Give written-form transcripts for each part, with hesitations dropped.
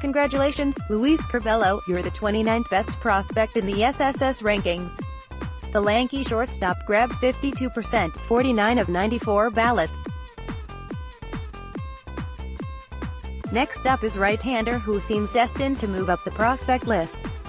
Congratulations, Luis Curbelo, you're the 29th best prospect in the SSS rankings. The lanky shortstop grabbed 52%, 49 of 94 ballots. Next up is right-hander who seems destined to move up the prospect lists.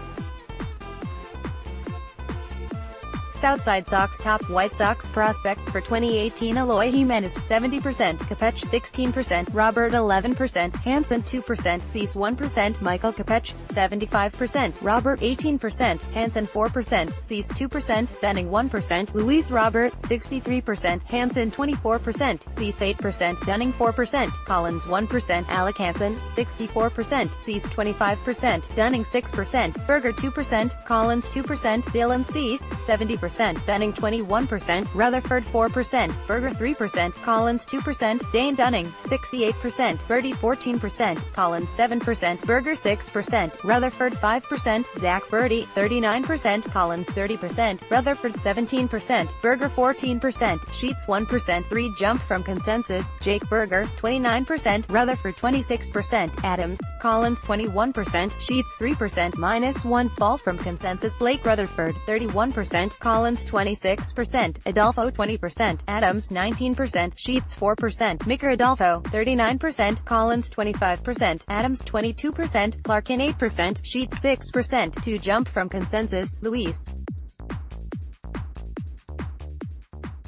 Southside Sox top White Sox prospects for 2018: Eloy Jimenez 70%, Kopech 16%, Robert 11%, Hansen 2%, Cease 1%, Michael Kopech 75%, Robert 18%, Hansen 4%, Cease 2%, Dunning 1%, Luis Robert 63%, Hansen 24%, Cease 8%, Dunning 4%, Collins 1%, Alec Hansen 64%, Cease 25%, Dunning 6%, Berger 2%, Collins 2%, Dylan Cease 70%, Dunning 21%, Rutherford 4%, Berger 3%, Collins 2%, Dane Dunning 68%, Birdie 14%, Collins 7%, Berger 6%, Rutherford 5%, Zach Birdie 39%, Collins 30%, Rutherford 17%, Berger 14%, Sheets 1%, 3 jump from consensus, Jake Berger 29%, Rutherford 26%, Adams, Collins 21%, Sheets 3%, -1 fall from consensus, Blake Rutherford 31%, Collins 26%, Adolfo 20%, Adams 19%, Sheets 4%, Micker Adolfo 39%, Collins 25%, Adams 22%, Clarkin 8%, Sheets 6%, 2 jump from consensus, Luis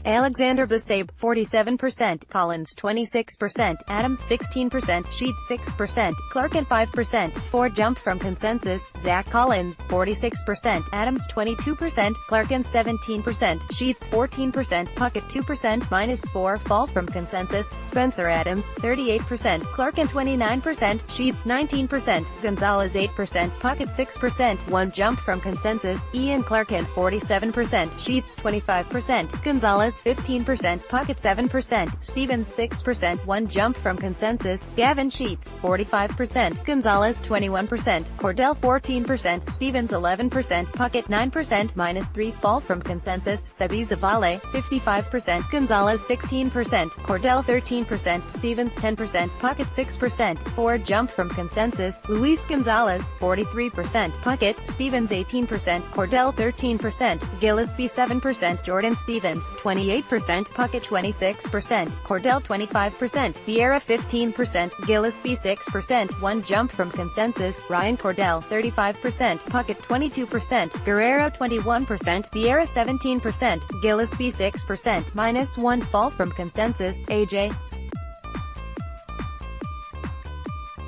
Alexander Basabe 47%, Collins 26%, Adams 16%, Sheets 6%, Clarkin 5%, 4 jump from consensus, Zach Collins 46%, Adams 22%, Clarkin 17%, Sheets 14%, Puckett 2%, -4 fall from consensus, Spencer Adams 38%, Clarkin 29%, Sheets 19%, Gonzalez 8%, Puckett 6%, 1 jump from consensus, Ian Clarkin 47%, Sheets 25%, Gonzalez 15%, Puckett 7%, Stevens 6%, 1 jump from consensus, Gavin Sheets 45%, Gonzalez 21%, Cordell 14%, Stevens 11%, Puckett 9%, -3 fall from consensus, Sebi Zavale 55%, Gonzalez 16%, Cordell 13%, Stevens 10%, Puckett 6%, 4 jump from consensus, Luis Gonzalez 43%, Puckett, Stevens 18%, Cordell 13%, Gillespie 7%, Jordan Stevens 28%, Puckett 26%, Cordell 25%, Vieira 15%, Gillespie 6%, 1 jump from consensus, Ryan Cordell 35%, Puckett 22%, Guerrero 21%, Vieira 17%, Gillespie 6%, -1 fall from consensus, AJ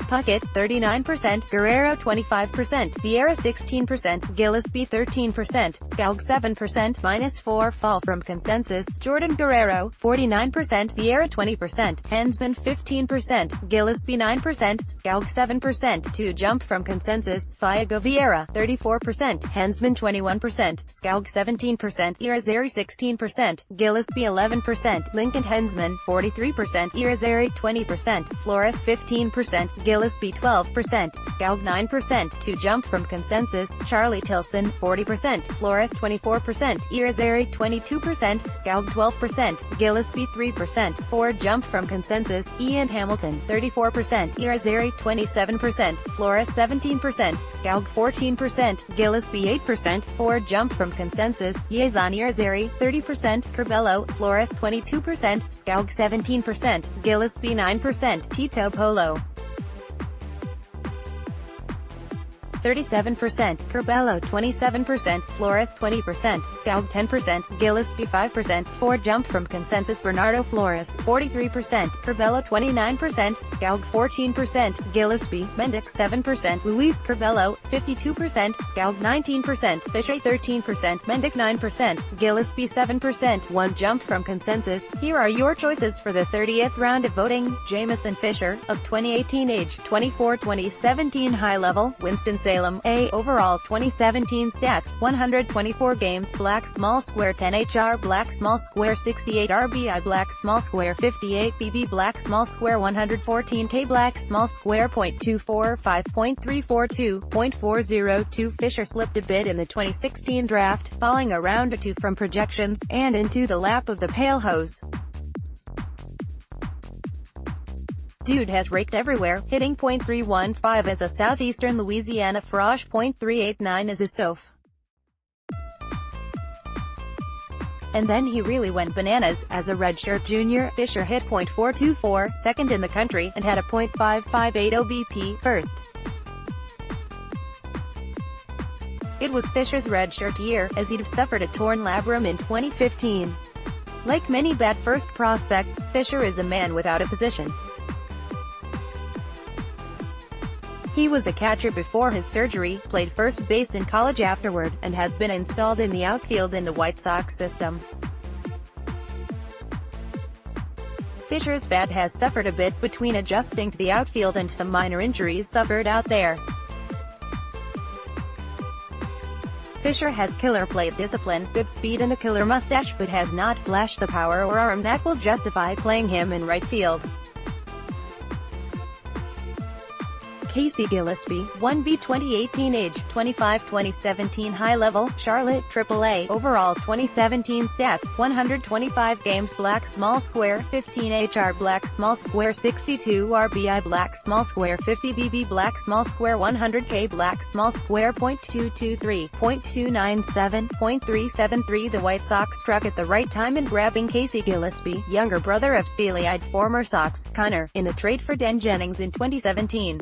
Puckett 39%, Guerrero 25%, Vieira 16%, Gillespie 13%, Scoug 7%, -4 fall from consensus, Jordan Guerrero 49%, Vieira 20%, Hensman 15%, Gillespie 9%, Scoug 7%, 2 jump from consensus, Fiago Vieira 34%, Hensman 21%, Scoug 17%, Irizarry 16%, Gillespie 11%, Lincoln Hensman 43%, Irizarry 20%, Flores 15%, Gillespie 12%, Scoug 9%, 2 jump from consensus, Charlie Tilson 40%, Flores 24%, Irizarry 22%, Scoug 12%, Gillespie 3%, 4 jump from consensus, Ian Hamilton 34%, Irizarry 27%, Flores 17%, Scoug 14%, Gillespie 8%, 4 jump from consensus, Yazan Irizarry 30%, Curbelo, Flores 22%, Scoug 17%, Gillespie 9%, Tito Polo 37%, Curbelo 27%, Flores 20%, Scoug 10%, Gillespie 5%, 4 jump from consensus, Bernardo Flores 43%, Curbelo 29%, Scoug 14%, Gillespie, Mendick 7%, Luis Curbelo 52%, Scoug 19%, Fisher 13%, Mendick 9%, Gillespie 7%, 1 jump from consensus. Here are your choices for the 30th round of voting. Jamison Fisher, of 2018 age 24, 2017 high level, Winston-Salem, A. Overall 2017 stats, 124 games, black small square 10 HR, black small square 68 RBI, black small square 58 BB, black small square 114 K, black small square .245, .342, .402. Fisher slipped a bit in the 2016 draft, falling a round or two from projections, and into the lap of the pale hose. Dude has raked everywhere, hitting .315 as a Southeastern Louisiana Frosh, .389 as a Soph. And then he really went bananas. As a redshirt junior, Fisher hit .424, second in the country, and had a .558 OBP, first. It was Fisher's redshirt year, as he'd suffered a torn labrum in 2015. Like many bat first prospects, Fisher is a man without a position. He was a catcher before his surgery, played first base in college afterward, and has been installed in the outfield in the White Sox system. Fisher's bat has suffered a bit between adjusting to the outfield and some minor injuries suffered out there. Fisher has killer plate discipline, good speed and a killer mustache, but has not flashed the power or arm that will justify playing him in right field. Casey Gillespie, 1B 2018 age, 25 2017 high level, Charlotte, AAA, overall 2017 stats, 125 games black small square, 15 HR black small square, 62 RBI black small square, 50 BB black small square, 100K black small square, .223, .297, .373. The White Sox struck at the right time in grabbing Casey Gillespie, younger brother of steely-eyed former Sox, Connor, in a trade for Den Jennings in 2017.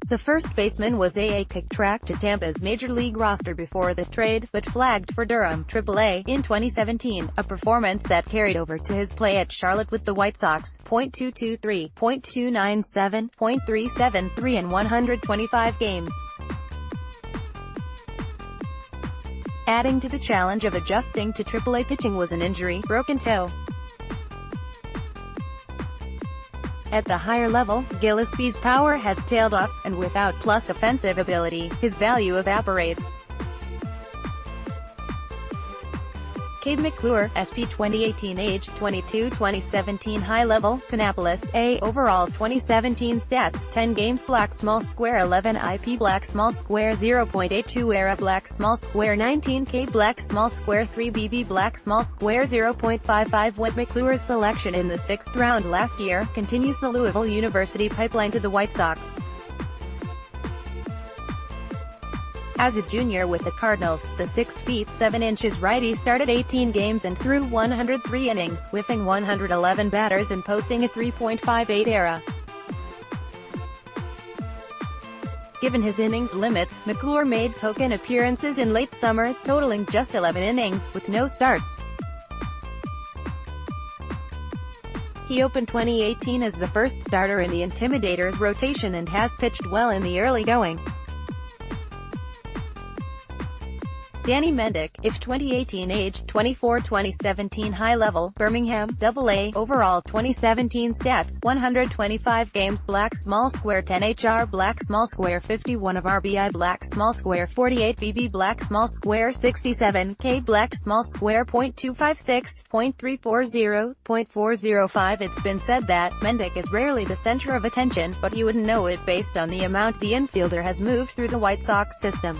The first baseman was kicked track to Tampa's Major League roster before the trade, but flagged for Durham, AAA, in 2017, a performance that carried over to his play at Charlotte with the White Sox, .223, .297, .373 in 125 games. Adding to the challenge of adjusting to AAA pitching was an injury, broken toe. At the higher level, Gillespie's power has tailed off, and without plus offensive ability, his value evaporates. Cade McClure, SP 2018 age, 22 2017 high level, Kannapolis, A, overall 2017 stats, 10 games black small square, 11 IP black small square, 0.82 ERA black small square, 19K black small square, 3 BB black small square, 0.55. Went McClure's selection in the 6th round last year, continues the Louisville University pipeline to the White Sox. As a junior with the Cardinals, the 6 feet 7 inches righty started 18 games and threw 103 innings, whiffing 111 batters and posting a 3.58 ERA. Given his innings limits, McClure made token appearances in late summer, totaling just 11 innings, with no starts. He opened 2018 as the first starter in the Intimidators rotation and has pitched well in the early going. Danny Mendick, if 2018 age, 24 2017 high level, Birmingham, AA, overall 2017 stats, 125 games black small square, 10 HR black small square, 51 of RBI black small square, 48 BB black small square, 67 K black small square, .256, .340, .405. It's been said that Mendick is rarely the center of attention, but you wouldn't know it based on the amount the infielder has moved through the White Sox system.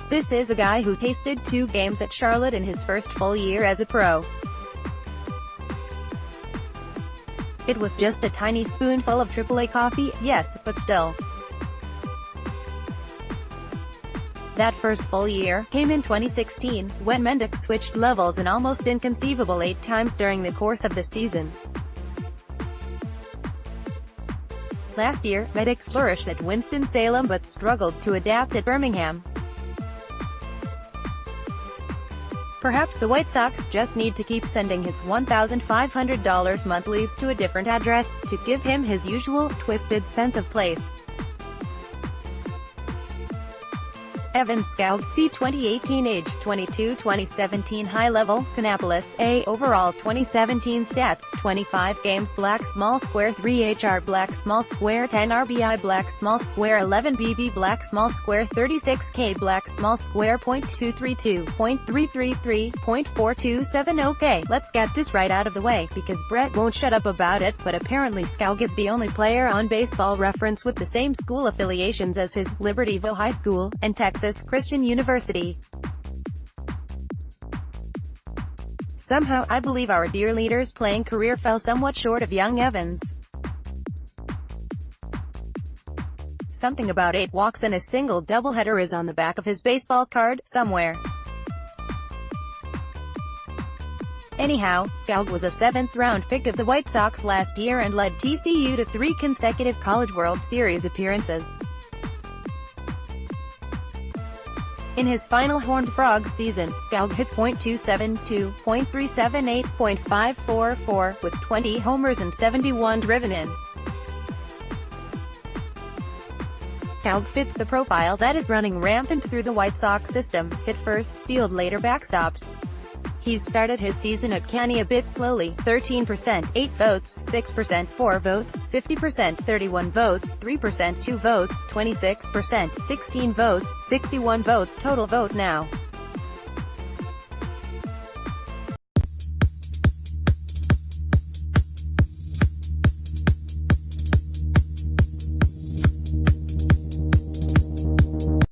This is a guy who tasted 2 games at Charlotte in his first full year as a pro. It was just a tiny spoonful of AAA coffee, yes, but still. That first full year came in 2016, when Mendick switched levels an almost inconceivable 8 times during the course of the season. Last year, Mendick flourished at Winston-Salem but struggled to adapt at Birmingham. Perhaps the White Sox just need to keep sending his $1,500 monthlies to a different address, to give him his usual, twisted sense of place. Evan Scout, C 2018 age, 22 2017 high level, Kannapolis, A, overall 2017 stats, 25 games black small square, 3 HR black small square, 10 RBI black small square, 11 BB black small square, 36 K black small square, .232, .333, .427. Okay, let's get this right out of the way, because Brett won't shut up about it, but apparently Scout is the only player on Baseball Reference with the same school affiliations as his, Libertyville High School, and Texas Christian University. Somehow, I believe our dear leader's playing career fell somewhat short of young Evans. Something about 8 walks and a single doubleheader is on the back of his baseball card, somewhere. Anyhow, Skog was a 7th-round pick of the White Sox last year and led TCU to 3 consecutive College World Series appearances. In his final Horned Frogs season, Skog hit .272, .378, .544, with 20 homers and 71 driven in. Skog fits the profile that is running rampant through the White Sox system: hit first, field later backstops. He's started his season at Canny a bit slowly: 13%, 8 votes, 6%, 4 votes, 50%, 31 votes, 3%, 2 votes, 26%, 16 votes, 61 votes total vote now.